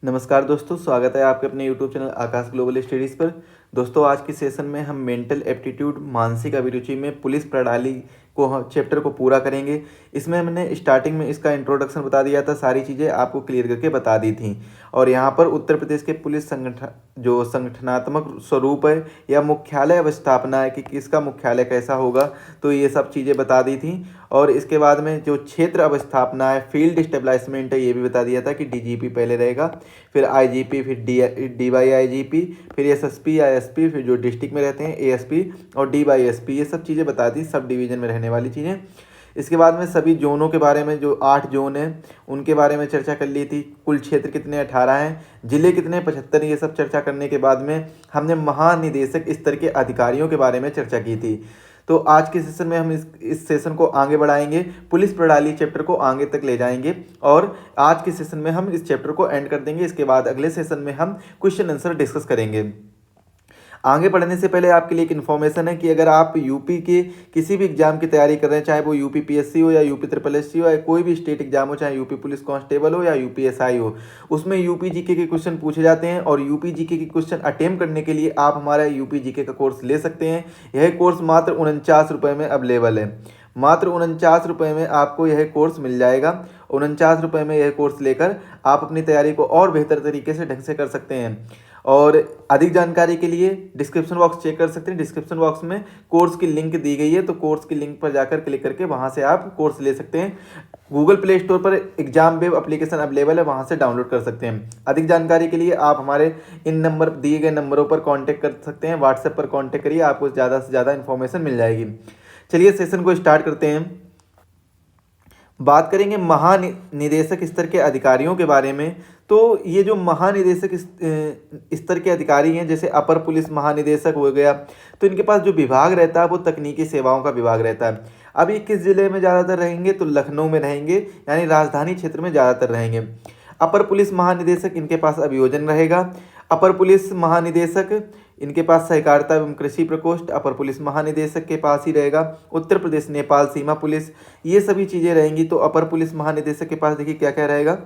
नमस्कार दोस्तों, स्वागत है आपके अपने YouTube चैनल आकाश ग्लोबल स्टडीज़ पर। दोस्तों, आज के सेशन में हम मेंटल एप्टीट्यूड मानसिक अभिरुचि में पुलिस प्रणाली को चैप्टर को पूरा करेंगे। इसमें हमने स्टार्टिंग में इसका इंट्रोडक्शन बता दिया था, सारी चीज़ें आपको क्लियर करके बता दी थी। और यहाँ पर उत्तर प्रदेश के पुलिस जो संगठनात्मक स्वरूप है या मुख्यालय अवस्थापना है कि किसका मुख्यालय कैसा होगा, तो ये सब चीज़ें बता दी थी। और इसके बाद में जो क्षेत्र अवस्थापना है, फील्ड स्टेबलाइजमेंट है, ये भी बता दिया था कि डीजीपी पहले रहेगा, फिर आईजीपी, फिर डीवाईआईजीपी, फिर एसएसपी या एसपी, फिर जो डिस्ट्रिक्ट में रहते हैं एएसपी और डीवाईएसपी, ये सब चीज़ें बता दी, सब डिवीज़न में रहने वाली चीज़ें। इसके बाद में सभी जोनों के बारे में, जो 8 जोन हैं उनके बारे में चर्चा कर ली थी। कुल क्षेत्र कितने 18 हैं, जिले कितने 75, ये सब चर्चा करने के बाद में हमने महानिदेशक स्तर के अधिकारियों के बारे में चर्चा की थी। तो आज के सेशन में हम इस सेशन को आगे बढ़ाएंगे, पुलिस प्रणाली चैप्टर को आगे तक ले जाएंगे और आज के सेशन में हम इस चैप्टर को एंड कर देंगे। इसके बाद अगले सेशन में हम क्वेश्चन आंसर डिस्कस करेंगे। आगे बढ़ने से पहले आपके लिए एक इन्फॉर्मेशन है कि अगर आप यूपी के किसी भी एग्जाम की तैयारी कर रहे हैं, चाहे वो यूपी पीएससी हो या यूपी ट्रिपल एससी हो या कोई भी स्टेट एग्जाम हो, चाहे यूपी पुलिस कांस्टेबल हो या यूपीएसआई हो, उसमें यूपी जीके के क्वेश्चन पूछे जाते हैं। और यूपी जीके के क्वेश्चन अटेम्प्ट करने के लिए आप हमारा यूपी जीके का कोर्स ले सकते हैं। यह कोर्स मात्र 49 रुपये में अवेलेबल है। मात्र 49 रुपये में आपको यह कोर्स मिल जाएगा। 49 रुपये में यह कोर्स लेकर आप अपनी तैयारी को और बेहतर तरीके से ढंग से कर सकते हैं। और अधिक जानकारी के लिए डिस्क्रिप्शन बॉक्स चेक कर सकते हैं। डिस्क्रिप्शन बॉक्स में कोर्स की लिंक दी गई है, तो कोर्स की लिंक पर जाकर क्लिक करके वहां से आप कोर्स ले सकते हैं। गूगल प्ले स्टोर पर एग्जाम वेब एप्लीकेशन अवेलेबल है, वहां से डाउनलोड कर सकते हैं। अधिक जानकारी के लिए आप हमारे इन नंबर दिए गए नंबरों पर कॉन्टैक्ट कर सकते हैं। व्हाट्सएप पर कॉन्टैक्ट करिए, आपको ज़्यादा से ज़्यादा इन्फॉर्मेशन मिल जाएगी। चलिए सेशन को स्टार्ट करते हैं। बात करेंगे महानिदेशक स्तर के अधिकारियों के बारे में। तो ये जो महानिदेशक स्तर के अधिकारी हैं, जैसे अपर पुलिस महानिदेशक हो गया, तो इनके पास जो विभाग रहता है वो तकनीकी सेवाओं का विभाग रहता है। अब ये किस जिले में ज़्यादातर रहेंगे, तो लखनऊ में रहेंगे, यानी राजधानी क्षेत्र में ज़्यादातर रहेंगे। अपर पुलिस महानिदेशक इनके पास अभियोजन रहेगा। अपर पुलिस महानिदेशक इनके पास सहकारिता एवं कृषि प्रकोष्ठ अपर पुलिस महानिदेशक के पास ही रहेगा। उत्तर प्रदेश नेपाल सीमा पुलिस, ये सभी चीज़ें रहेंगी। तो अपर पुलिस महानिदेशक के पास देखिए क्या क्या रहेगा: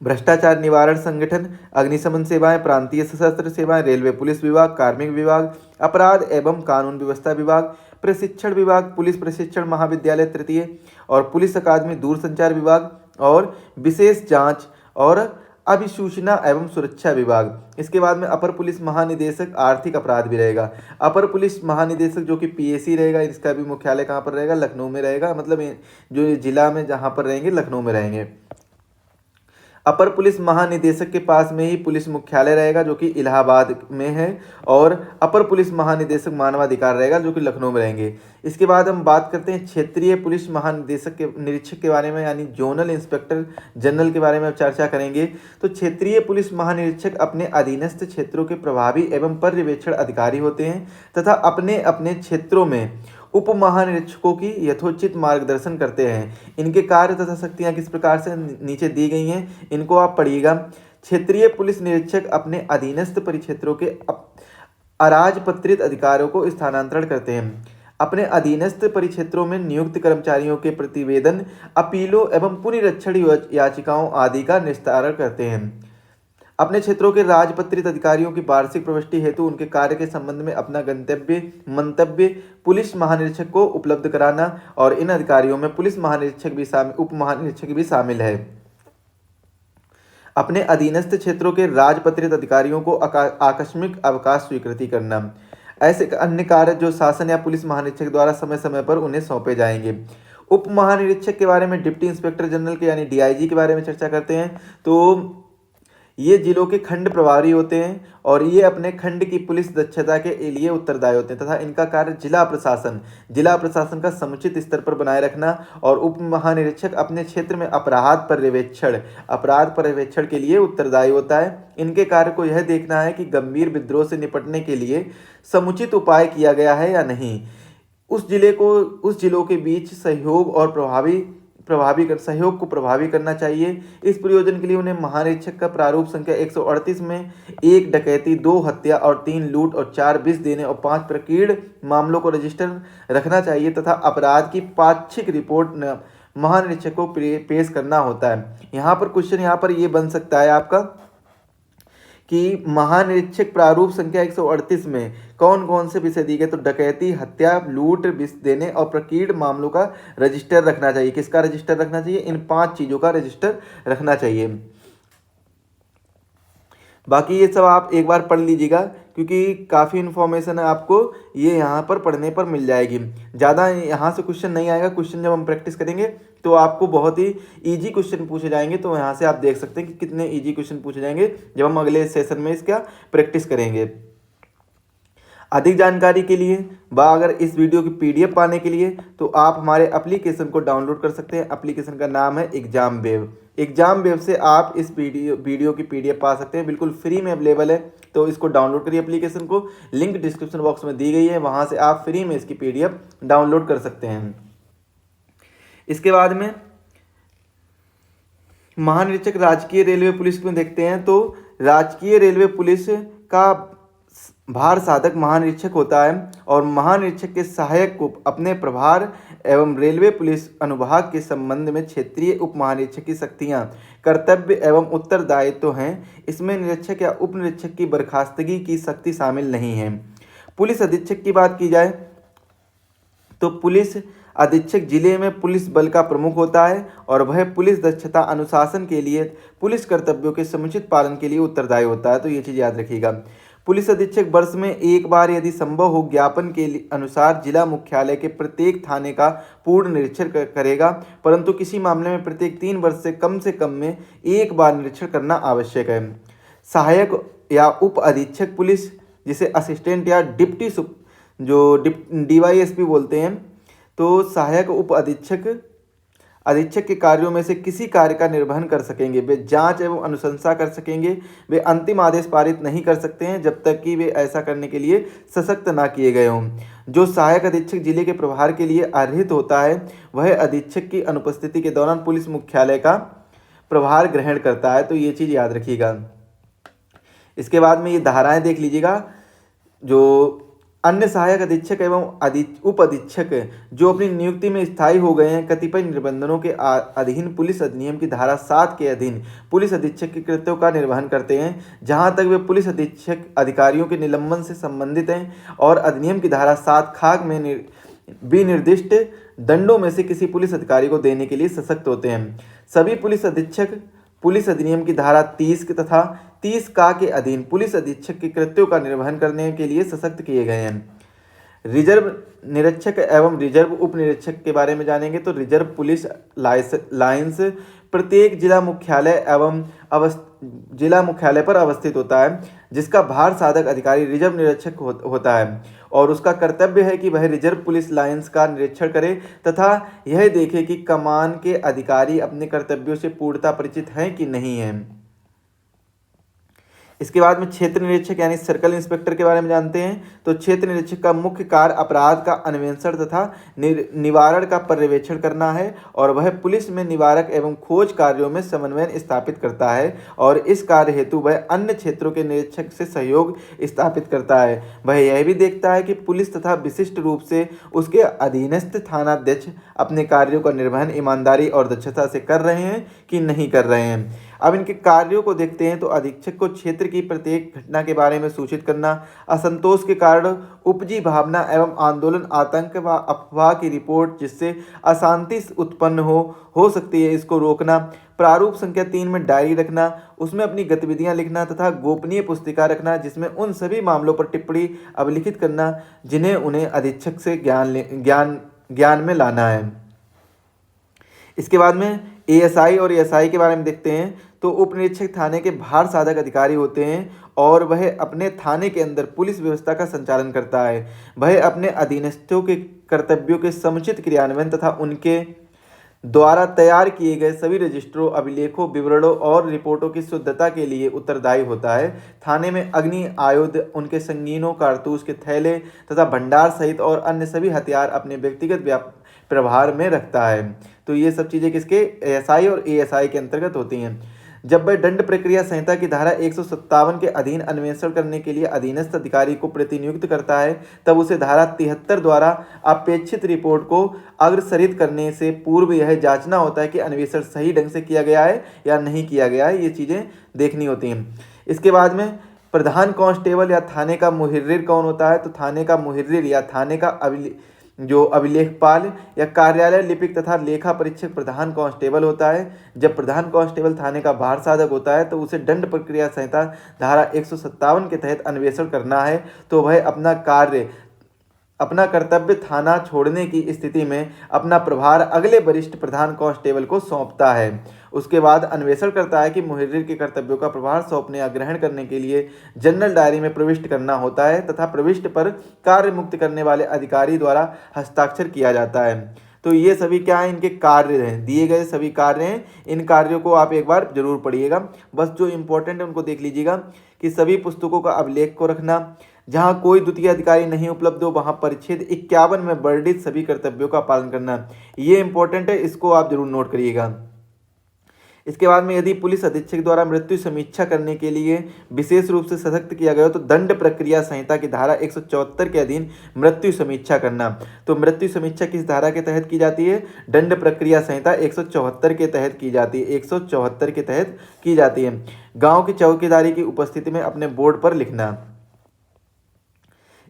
भ्रष्टाचार निवारण संगठन, अग्निशमन सेवाएं, प्रांतीय सशस्त्र सेवाएं, रेलवे पुलिस विभाग, कार्मिक विभाग, अपराध एवं कानून व्यवस्था विभाग, प्रशिक्षण विभाग, पुलिस प्रशिक्षण महाविद्यालय तृतीय और पुलिस अकादमी, दूरसंचार विभाग और विशेष जांच और अभिसूचना एवं सुरक्षा विभाग। इसके बाद में अपर पुलिस महानिदेशक आर्थिक अपराध भी रहेगा। अपर पुलिस महानिदेशक जो कि पीएसी रहेगा, इसका भी मुख्यालय कहाँ पर रहेगा? लखनऊ में रहेगा। मतलब जो जिला में जहाँ पर रहेंगे लखनऊ में रहेंगे। अपर पुलिस महानिदेशक के पास में ही पुलिस मुख्यालय रहेगा जो कि इलाहाबाद में है। और अपर पुलिस महानिदेशक मानवाधिकार रहेगा जो कि लखनऊ में रहेंगे। इसके बाद हम बात करते हैं क्षेत्रीय पुलिस महानिदेशक के निरीक्षक के बारे में, यानी जोनल इंस्पेक्टर जनरल के बारे में चर्चा करेंगे। तो क्षेत्रीय पुलिस महानिरीक्षक अपने अधीनस्थ क्षेत्रों के प्रभावी एवं पर्यवेक्षण अधिकारी होते हैं तथा अपने अपने क्षेत्रों में उप महानिरीक्षकों की यथोचित मार्गदर्शन करते हैं। इनके कार्य तथा शक्तियां किस प्रकार से नीचे दी गई हैं, इनको आप पढ़िएगा। क्षेत्रीय पुलिस निरीक्षक अपने अधीनस्थ परिक्षेत्रों के अराजपत्रित अधिकारियों को स्थानांतरण करते हैं। अपने अधीनस्थ परिक्षेत्रों में नियुक्त कर्मचारियों के प्रतिवेदन, अपीलों एवं पुनरीक्षण याचिकाओं आदि का निस्तारण करते हैं। अपने क्षेत्रों के राजपत्रित अधिकारियों की वार्षिक प्रविष्टि हेतु उनके कार्य के संबंध में अपना मंतव्य पुलिस महानिरीक्षक को उपलब्ध कराना। और इन अधिकारियों में पुलिस महानिरीक्षक भी उप महानिरीक्षक भी शामिल है। अपने अधीनस्थ क्षेत्रों के राजपत्रित अधिकारियों को आकस्मिक अवकाश स्वीकृति करना। ऐसे अन्य कार्य जो शासन या पुलिस महानिरीक्षक द्वारा समय समय पर उन्हें सौंपे जाएंगे। उप महानिरीक्षक के बारे में डिप्टी इंस्पेक्टर जनरल के यानी डीआईजी के बारे में चर्चा करते हैं। तो ये जिलों के खंड प्रभारी होते हैं और ये अपने खंड की पुलिस दक्षता के लिए उत्तरदायी होते हैं तथा इनका कार्य जिला प्रशासन का समुचित स्तर पर बनाए रखना। और उप महानिरीक्षक अपने क्षेत्र में अपराध पर्यवेक्षण के लिए उत्तरदायी होता है। इनके कार्य को यह देखना है कि गंभीर विद्रोह से निपटने के लिए समुचित उपाय किया गया है या नहीं। उस जिलों के बीच सहयोग को प्रभावी करना चाहिए। इस प्रयोजन के लिए उन्हें महानिरीक्षक का प्रारूप संख्या 138 में 1 डकैती, 2 हत्या और 3 लूट और 4 विष देने और 5 प्रकीर्ण मामलों को रजिस्टर रखना चाहिए तथा अपराध की पाक्षिक रिपोर्ट महानिरीक्षक को पेश करना होता है। यहाँ पर क्वेश्चन यहाँ पर ये बन सकता है आपका कि महानिरीक्षक प्रारूप संख्या 138 में कौन कौन से विषय दिए गए, तो डकैती, हत्या, लूट, विष देने और प्रकीर्ण मामलों का रजिस्टर रखना चाहिए। किसका रजिस्टर रखना चाहिए? इन 5 चीज़ों का रजिस्टर रखना चाहिए। बाकी ये सब आप एक बार पढ़ लीजिएगा क्योंकि काफ़ी इन्फॉर्मेशन है आपको ये यहाँ पर पढ़ने पर मिल जाएगी। ज़्यादा यहाँ से क्वेश्चन नहीं आएगा। क्वेश्चन जब हम प्रैक्टिस करेंगे तो आपको बहुत ही इजी क्वेश्चन पूछे जाएंगे। तो यहाँ से आप देख सकते हैं कि कितने इजी क्वेश्चन पूछे जाएंगे जब हम अगले सेशन में इसका प्रैक्टिस करेंगे। अधिक जानकारी के लिए अगर इस वीडियो की PDF पाने के लिए तो आप हमारे एप्लीकेशन को डाउनलोड कर सकते हैं। एप्लीकेशन का नाम है एग्जाम वेव। एग्जाम वेव से आप इस वीडियो की PDF पा सकते हैं, बिल्कुल फ्री में अवेलेबल है। तो इसको डाउनलोड करिए एप्लीकेशन को, लिंक डिस्क्रिप्शन बॉक्स में दी गई है, वहाँ से आप फ्री में इसकी PDF डाउनलोड कर सकते हैं। इसके बाद में महानिरीक्षक राजकीय रेलवे पुलिस में देखते हैं तो राजकीय रेलवे पुलिस का भार साधक महानिरीक्षक होता है और महानिरीक्षक के सहायक को अपने प्रभार एवं रेलवे पुलिस अनुभाग के संबंध में क्षेत्रीय उप महानिरीक्षक की शक्तियां, कर्तव्य एवं उत्तरदायित्व हैं। इसमें निरीक्षक या उप निरीक्षक की बर्खास्तगी की शक्ति शामिल नहीं है। पुलिस अधीक्षक की बात की जाए तो पुलिस अधीक्षक जिले में पुलिस बल का प्रमुख होता है और वह पुलिस दक्षता, अनुशासन के लिए, पुलिस कर्तव्यों के समुचित पालन के लिए उत्तरदायी होता है। तो ये चीज़ याद रखिएगा। पुलिस अधीक्षक वर्ष में एक बार यदि संभव हो ज्ञापन के अनुसार जिला मुख्यालय के प्रत्येक थाने का पूर्ण निरीक्षण करेगा, परंतु किसी मामले में प्रत्येक 3 वर्ष से कम में एक बार निरीक्षण करना आवश्यक है। सहायक या उप अधीक्षक पुलिस, जिसे असिस्टेंट या डिप्टी जो DYSP बोलते हैं, तो सहायक उप अधीक्षक के कार्यों में से किसी कार्य का निर्वहन कर सकेंगे। वे जांच एवं अनुशंसा कर सकेंगे। वे अंतिम आदेश पारित नहीं कर सकते हैं जब तक कि वे ऐसा करने के लिए सशक्त ना किए गए हों। जो सहायक अधीक्षक जिले के प्रभार के लिए अर्हित होता है वह अधीक्षक की अनुपस्थिति के दौरान पुलिस मुख्यालय का प्रभार ग्रहण करता है। तो ये चीज़ याद रखिएगा। इसके बाद में ये धाराएं देख लीजिएगा। जो अन्य सहायक अधीक्षक एवं उप अधीक्षक जो अपनी नियुक्ति में स्थायी हो गए हैं, कतिपय निबंधनों के अधीन पुलिस अधिनियम की धारा 7 के अधीन पुलिस अधीक्षक के कृत्यों का निर्वहन करते हैं, जहां तक वे पुलिस अधीक्षक अधिकारियों के निलंबन से संबंधित हैं और अधिनियम की धारा 7 खाक में विनिर्दिष्ट दंडों में से किसी पुलिस अधिकारी को देने के लिए सशक्त होते हैं। सभी पुलिस अधीक्षक पुलिस अधिनियम की धारा 30 तथा 30 का के अधीन पुलिस अधीक्षक के कृत्यों का निर्वहन करने के लिए सशक्त किए गए हैं। रिजर्व निरीक्षक एवं रिजर्व उप निरीक्षक के बारे में जानेंगे तो रिजर्व पुलिस लाइंस प्रत्येक जिला मुख्यालय पर अवस्थित होता है, जिसका भार साधक अधिकारी रिजर्व निरीक्षक होता है और उसका कर्तव्य है कि वह रिजर्व पुलिस लाइंस का निरीक्षण करे तथा यह देखे कि कमान के अधिकारी अपने कर्तव्यों से पूर्णतः परिचित हैं कि नहीं हैं। इसके बाद में क्षेत्र निरीक्षक यानी सर्कल इंस्पेक्टर के बारे में जानते हैं तो क्षेत्र निरीक्षक का मुख्य कार्य अपराध का अन्वेषण तथा निवारण का पर्यवेक्षण करना है और वह पुलिस में निवारक एवं खोज कार्यों में समन्वय स्थापित करता है और इस कार्य हेतु वह अन्य क्षेत्रों के निरीक्षक से सहयोग स्थापित करता है। वह यह भी देखता है कि पुलिस तथा विशिष्ट रूप से उसके अधीनस्थ थानाध्यक्ष अपने कार्यों का निर्वहन ईमानदारी और दक्षता से कर रहे हैं कि नहीं कर रहे हैं। अब इनके कार्यों को देखते हैं तो अधीक्षक को क्षेत्र की प्रत्येक घटना के बारे में सूचित करना, असंतोष के कारण उपजी भावना एवं आंदोलन, आतंक व अफवाह की रिपोर्ट जिससे अशांति उत्पन्न हो सकती है, इसको रोकना, प्रारूप संख्या 3 में डायरी रखना, उसमें अपनी गतिविधियां लिखना तथा गोपनीय पुस्तिका रखना जिसमें उन सभी मामलों पर टिप्पणी अभिलिखित करना जिन्हें उन्हें अधीक्षक से ज्ञान में लाना है। इसके बाद में ASI और ASI के बारे में देखते हैं तो उप निरीक्षक थाने के भार साधक अधिकारी होते हैं और वह अपने थाने के अंदर पुलिस व्यवस्था का संचालन करता है। वह अपने अधीनस्थों के कर्तव्यों के समुचित क्रियान्वयन तथा उनके द्वारा तैयार किए गए सभी रजिस्टरों, अभिलेखों, विवरणों और रिपोर्टों की शुद्धता के लिए उत्तरदायी होता है। थाने में अग्नि आयुध, उनके संगीनों, कारतूस के थैले तथा भंडार सहित और अन्य सभी हथियार अपने व्यक्तिगत प्रभार में रखता है। तो ये सब चीज़ें किसके ASI और ASI के अंतर्गत होती हैं। जब वह दंड प्रक्रिया संहिता की धारा 157 के अधीन अन्वेषण करने के लिए अधीनस्थ अधिकारी को प्रतिनियुक्त करता है, तब उसे धारा 73 द्वारा अपेक्षित रिपोर्ट को अग्रसरित करने से पूर्व यह जांचना होता है कि अन्वेषण सही ढंग से किया गया है या नहीं किया गया है। ये चीज़ें देखनी होती हैं। इसके बाद में प्रधान कांस्टेबल या थाने का मुहर्रिर कौन होता है? तो थाने का मुहर्रिर या थाने का अभिलेखपाल या कार्यालय लिपिक तथा लेखा परीक्षक प्रधान कांस्टेबल होता है। जब प्रधान कांस्टेबल थाने का भार साधक होता है तो उसे दंड प्रक्रिया संहिता धारा 157 के तहत अन्वेषण करना है, तो वह अपना कर्तव्य थाना छोड़ने की स्थिति में अपना प्रभार अगले वरिष्ठ प्रधान कांस्टेबल को सौंपता है। उसके बाद अन्वेषण करता है कि मुहर्रिर के कर्तव्यों का प्रभार सौंपने या ग्रहण करने के लिए जनरल डायरी में प्रविष्ट करना होता है तथा प्रविष्ट पर कार्य मुक्त करने वाले अधिकारी द्वारा हस्ताक्षर किया जाता है। तो ये सभी क्या है, इनके कार्य हैं, दिए गए सभी कार्य हैं। इन कार्यों को आप एक बार जरूर पढ़िएगा। बस जो इंपॉर्टेंट है उनको देख लीजिएगा कि सभी पुस्तकों का अभिलेख को रखना, जहाँ कोई द्वितीय अधिकारी नहीं उपलब्ध हो वहाँ परिच्छेद 51 में वर्णित सभी कर्तव्यों का पालन करना, ये इंपॉर्टेंट है, इसको आप जरूर नोट करिएगा। इसके बाद में यदि पुलिस अधीक्षक द्वारा मृत्यु समीक्षा करने के लिए विशेष रूप से सशक्त किया गया हो तो दंड प्रक्रिया संहिता की धारा 174 के अधीन मृत्यु समीक्षा करना। तो मृत्यु समीक्षा किस धारा के तहत की जाती है? दंड प्रक्रिया संहिता 174 के तहत की जाती है, 174 के तहत की जाती है। गाँव की चौकीदारी की उपस्थिति में अपने बोर्ड पर लिखना।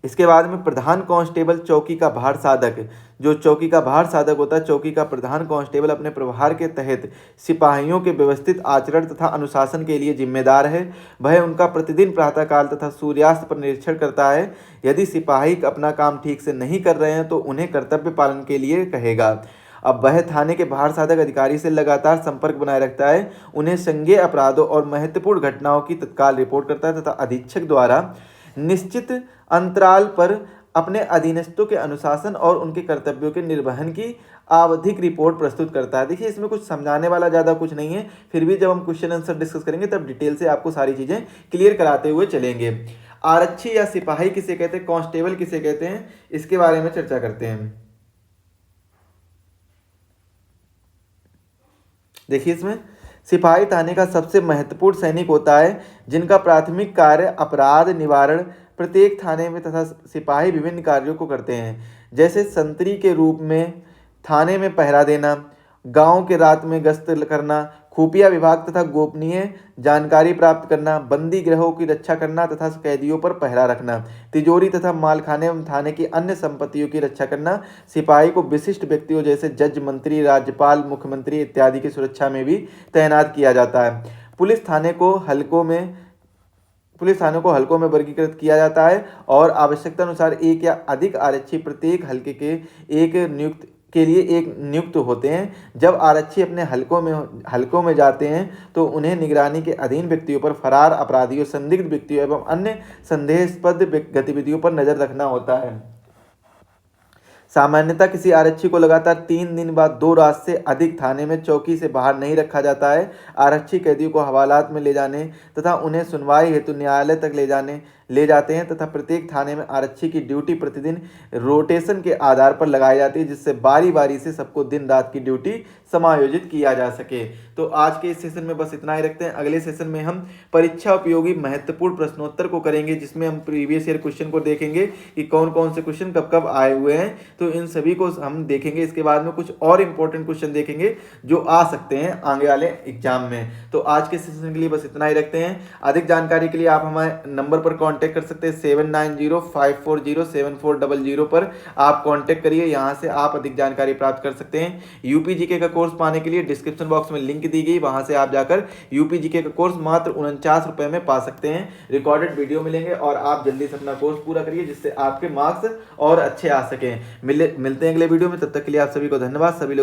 इसके बाद में प्रधान कांस्टेबल चौकी का भार साधक, जो चौकी का भार साधक होता है, चौकी का प्रधान कांस्टेबल अपने प्रभार के तहत सिपाहियों के व्यवस्थित आचरण तथा अनुशासन के लिए जिम्मेदार है। वह उनका प्रतिदिन प्रातःकाल तथा सूर्यास्त पर निरीक्षण करता है। यदि सिपाही अपना काम ठीक से नहीं कर रहे हैं तो उन्हें कर्तव्य पालन के लिए कहेगा। अब वह थाने के भार साधक अधिकारी से लगातार संपर्क बनाए रखता है, उन्हें संज्ञेय अपराधों और महत्वपूर्ण घटनाओं की तत्काल रिपोर्ट करता है तथा अधीक्षक द्वारा निश्चित अंतराल पर अपने अधीनस्थों के अनुशासन और उनके कर्तव्यों के निर्वहन की आवधिक रिपोर्ट प्रस्तुत करता है। देखिए इसमें कुछ समझाने वाला ज़्यादा कुछ नहीं है, फिर भी जब हम क्वेश्चन आंसर डिस्कस करेंगे तब डिटेल से आपको सारी चीज़ें क्लियर कराते हुए चलेंगे। आरक्षी या सिपाही किसे कहते हैं, कांस्टेबल किसे कहते हैं, इसके बारे में चर्चा करते हैं। देखिए इसमें सिपाही थाने का सबसे महत्वपूर्ण सैनिक होता है जिनका प्राथमिक कार्य अपराध निवारण प्रत्येक थाने में तथा सिपाही विभिन्न कार्यों को करते हैं, जैसे संतरी के रूप में थाने में पहरा देना, गांव के रात में गश्त करना, खुफिया विभाग तथा गोपनीय जानकारी प्राप्त करना, बंदी गृहों की रक्षा करना तथा कैदियों पर पहरा रखना, तिजोरी तथा मालखाने एवं थाने की अन्य संपत्तियों की रक्षा करना। सिपाही को विशिष्ट व्यक्तियों जैसे जज, मंत्री, राज्यपाल, मुख्यमंत्री इत्यादि की सुरक्षा में भी तैनात किया जाता है। पुलिस थानों को हलकों में वर्गीकृत किया जाता है और आवश्यकता अनुसार एक या अधिक आरक्षी प्रत्येक हल्के के लिए एक नियुक्त होते हैं। जब आरक्षी अपने हलकों में जाते हैं तो उन्हें निगरानी के अधीन व्यक्तियों पर, फरार अपराधियों, संदिग्ध व्यक्तियों एवं अन्य संदेहास्पद गतिविधियों पर नजर रखना होता है। सामान्यतः किसी आरक्षी को लगातार 3 दिन बाद 2 रात से अधिक थाने में चौकी से बाहर नहीं रखा जाता है। आरक्षी कैदियों को हवालात में ले जाने तथा उन्हें सुनवाई हेतु न्यायालय तक ले जाते हैं तथा प्रत्येक थाने में आरक्षी की ड्यूटी प्रतिदिन रोटेशन के आधार पर लगाई जाती है, जिससे बारी बारी से सबको दिन रात की ड्यूटी समायोजित किया जा सके। तो आज के इस सेशन में बस इतना ही रखते हैं। अगले सेशन में हम परीक्षा उपयोगी महत्वपूर्ण प्रश्नोत्तर को करेंगे, जिसमें हम प्रीवियस ईयर क्वेश्चन को देखेंगे कि कौन कौन से क्वेश्चन कब कब आए हुए हैं, तो इन सभी को हम देखेंगे। इसके बाद में कुछ और इंपॉर्टेंट क्वेश्चन देखेंगे जो आ सकते हैं आगे वाले एग्जाम में। तो आज के सेशन के लिए बस इतना ही रखते हैं। अधिक जानकारी के लिए आप हमारे नंबर पर कांटेक्ट कर सकते हैं 7905407400 पर आप कांटेक्ट करिए, यहां से आप अधिक जानकारी प्राप्त कर सकते हैं। यूपी जीके का कोर्स पाने के लिए डिस्क्रिप्शन बॉक्स में लिंक दी गई, वहां से आप जाकर यूपी जीके का कोर्स मात्र 49 रुपए में पा सकते हैं। रिकॉर्डेड वीडियो मिलेंगे और आप जल्दी से अपना कोर्स पूरा करिए, जिससे आपके मार्क्स और अच्छे आ सकें। मिलते हैं अगले वीडियो में, तब तक के लिए आप सभी को धन्यवाद। सभी लोग